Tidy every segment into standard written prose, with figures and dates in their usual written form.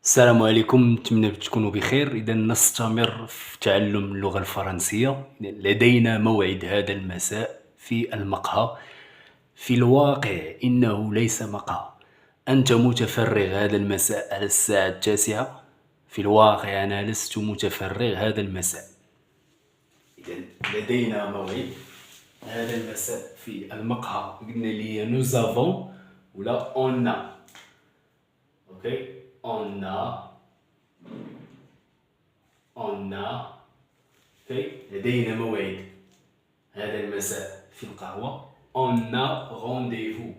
السلام عليكم، نتمنى تكونوا بخير. إذا نستمر في تعلم اللغة الفرنسية. لدينا موعد هذا المساء في المقهى. في الواقع إنه ليس مقهى. أنت متفرغ هذا المساء على الساعة 9. في الواقع أنا لست متفرغ هذا المساء. إذا لدينا موعد هذا المساء في المقهى. قلنا لي nous avons ولا on a. أوكي on a أوكي لدينا موعد هذا المساء في القهوة. on a rendez-vous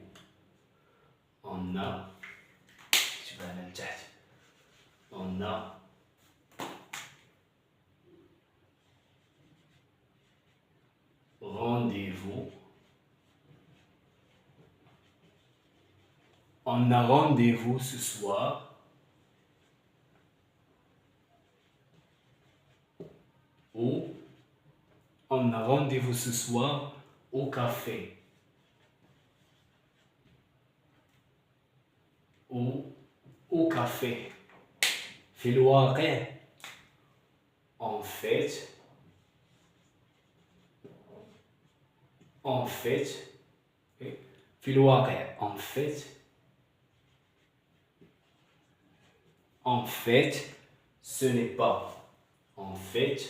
شبعنا لتحت. on a rendez-vous on a rendez-vous ce soir ou on a rendez-vous ce soir au café ou au café. في الواقع en fait في الواقع en fait ce n'est pas en fait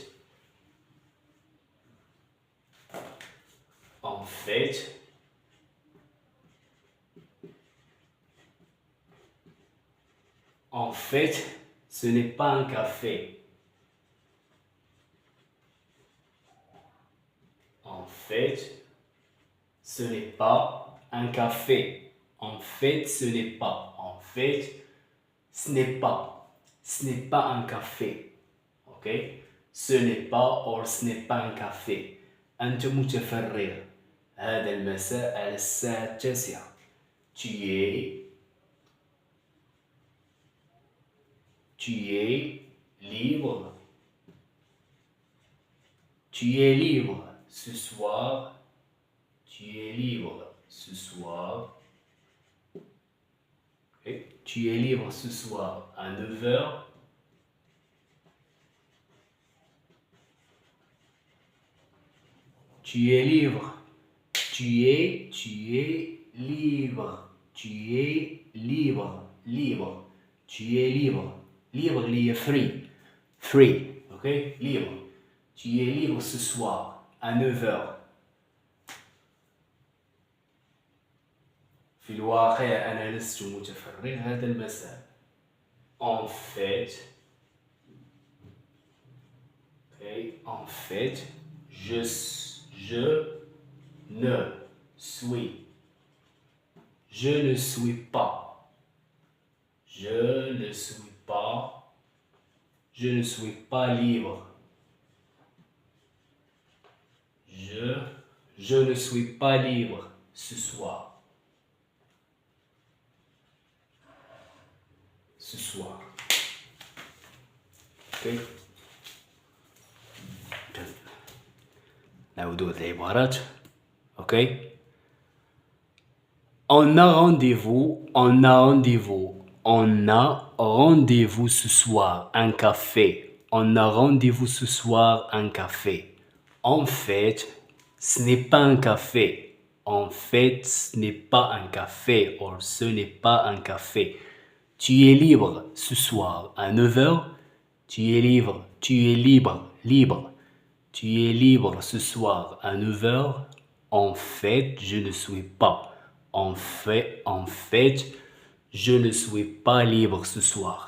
ce n'est pas un café. En fait, ce n'est pas un café. En fait, ce n'est pas. En fait, ce n'est pas. Ce n'est pas un café. Ok? Ce n'est pas ou ce n'est pas un café. أنت متفرغ هذا المساء على الساعة 9. Tu es libre. Tu es libre ce soir. Tu es libre ce soir. Okay. Tu es libre ce soir à 9h. Tu es libre. Tu es libre. Tu es libre. Tu es libre. Libre, lié, free. Free, ok? Libre. Tu es libre ce soir à 9h. في الواقع أنا لست متفرغ هذا المساء. En fait, je ne suis pas libre. Je ne suis pas libre ce soir. Okay. نعودوا العبارات. اوكي. On a rendez-vous ce soir un café. On a rendez-vous ce soir un café. En fait, ce n'est pas un café. En fait, ce n'est pas un café. Or, ce n'est pas un café. Tu es libre ce soir à 9h. Tu es libre. Tu es libre ce soir à 9h. En fait, je ne suis pas. En fait, je ne suis pas libre ce soir.